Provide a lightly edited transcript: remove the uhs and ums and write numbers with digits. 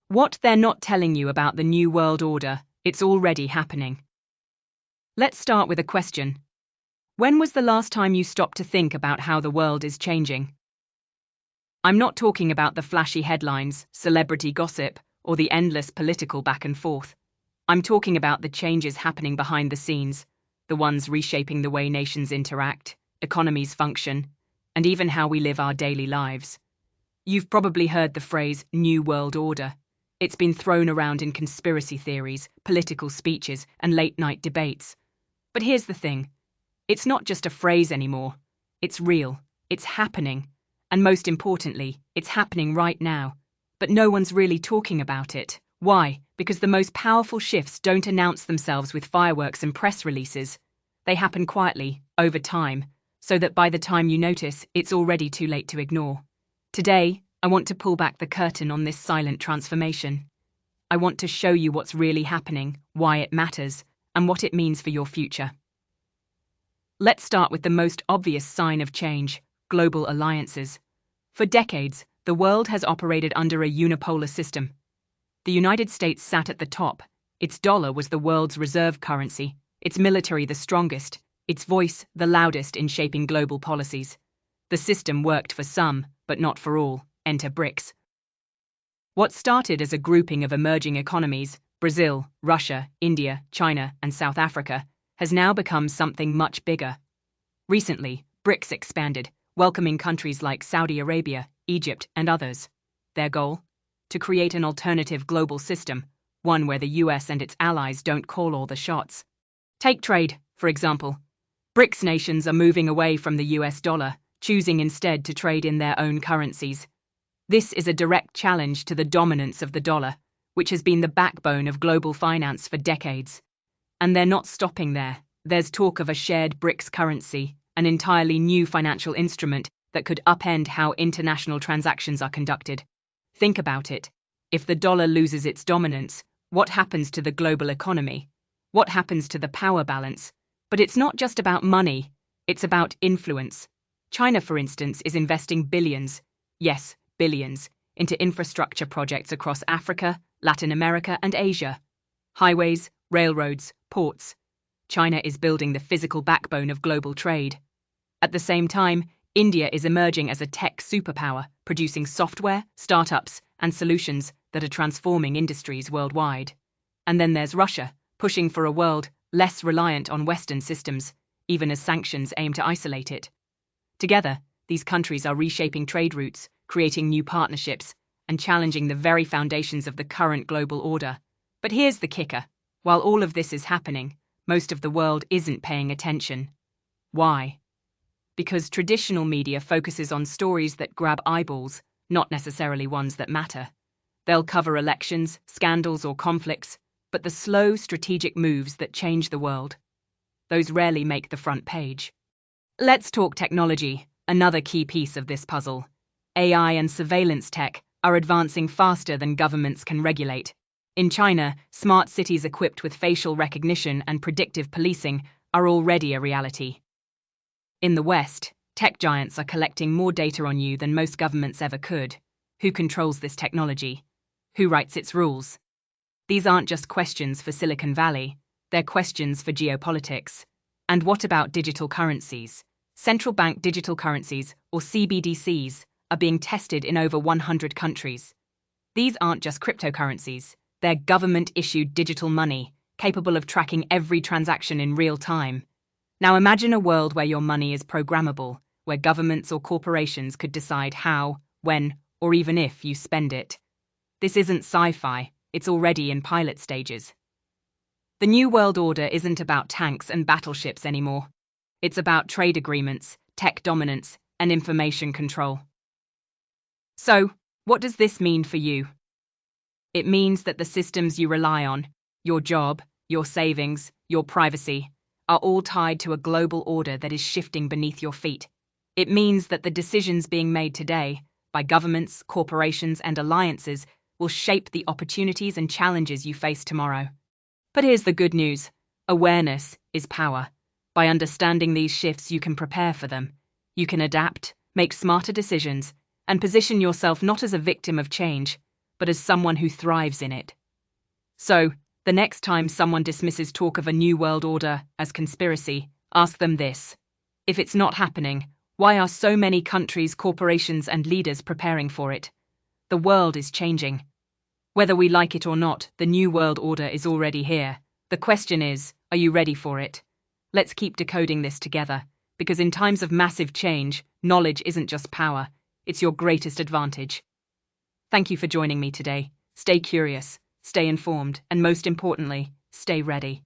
What they're not telling you about the New World Order, it's already happening. Let's start with a question. When was the last time you stopped to think about how the world is changing? I'm not talking about the flashy headlines, celebrity gossip, or the endless political back and forth. I'm talking about the changes happening behind the scenes, the ones reshaping the way nations interact, economies function, and even how we live our daily lives. You've probably heard the phrase New World Order. It's been thrown around in conspiracy theories, political speeches, and late-night debates. But here's the thing. It's not just a phrase anymore. It's real. It's happening. And most importantly, it's happening right now. But no one's really talking about it. Why? Because the most powerful shifts don't announce themselves with fireworks and press releases. They happen quietly, over time, so that by the time you notice, it's already too late to ignore. Today, I want to pull back the curtain on this silent transformation. I want to show you what's really happening, why it matters, and what it means for your future. Let's start with the most obvious sign of change: global alliances. For decades, the world has operated under a unipolar system. The United States sat at the top. Its dollar was the world's reserve currency, its military the strongest, its voice the loudest in shaping global policies. The system worked for some, but not for all. Enter BRICS. What started as a grouping of emerging economies, Brazil, Russia, India, China, and South Africa, has now become something much bigger. Recently, BRICS expanded, welcoming countries like Saudi Arabia, Egypt, and others. Their goal? To create an alternative global system, one where the US and its allies don't call all the shots. Take trade, for example. BRICS nations are moving away from the US dollar, choosing instead to trade in their own currencies. This is a direct challenge to the dominance of the dollar, which has been the backbone of global finance for decades. And they're not stopping there. There's talk of a shared BRICS currency, an entirely new financial instrument that could upend how international transactions are conducted. Think about it. If the dollar loses its dominance, what happens to the global economy? What happens to the power balance? But it's not just about money, it's about influence. China, for instance, is investing billions, yes, billions, into infrastructure projects across Africa, Latin America, and Asia. Highways, railroads, ports. China is building the physical backbone of global trade. At the same time, India is emerging as a tech superpower, producing software, startups, and solutions that are transforming industries worldwide. And then there's Russia, pushing for a world less reliant on Western systems, even as sanctions aim to isolate it. Together, these countries are reshaping trade routes, creating new partnerships, and challenging the very foundations of the current global order. But here's the kicker. While all of this is happening, most of the world isn't paying attention. Why? Because traditional media focuses on stories that grab eyeballs, not necessarily ones that matter. They'll cover elections, scandals, or conflicts, but the slow, strategic moves that change the world, those rarely make the front page. Let's talk technology, another key piece of this puzzle. AI and surveillance tech are advancing faster than governments can regulate. In China, smart cities equipped with facial recognition and predictive policing are already a reality. In the West, tech giants are collecting more data on you than most governments ever could. Who controls this technology? Who writes its rules? These aren't just questions for Silicon Valley, they're questions for geopolitics. And what about digital currencies? Central bank digital currencies, or CBDCs, are being tested in over 100 countries. These aren't just cryptocurrencies, they're government-issued digital money, capable of tracking every transaction in real time. Now imagine a world where your money is programmable, where governments or corporations could decide how, when, or even if you spend it. This isn't sci-fi, it's already in pilot stages. The New World Order isn't about tanks and battleships anymore. It's about trade agreements, tech dominance, and information control. So, what does this mean for you? It means that the systems you rely on, your job, your savings, your privacy, are all tied to a global order that is shifting beneath your feet. It means that the decisions being made today, by governments, corporations, and alliances, will shape the opportunities and challenges you face tomorrow. But here's the good news. Awareness is power. By understanding these shifts, you can prepare for them. You can adapt, make smarter decisions, and position yourself not as a victim of change, but as someone who thrives in it. So, the next time someone dismisses talk of a new world order as conspiracy, ask them this. If it's not happening, why are so many countries, corporations, and leaders preparing for it? The world is changing. Whether we like it or not, the new world order is already here. The question is, are you ready for it? Let's keep decoding this together, because in times of massive change, knowledge isn't just power, it's your greatest advantage. Thank you for joining me today. Stay curious, stay informed, and most importantly, stay ready.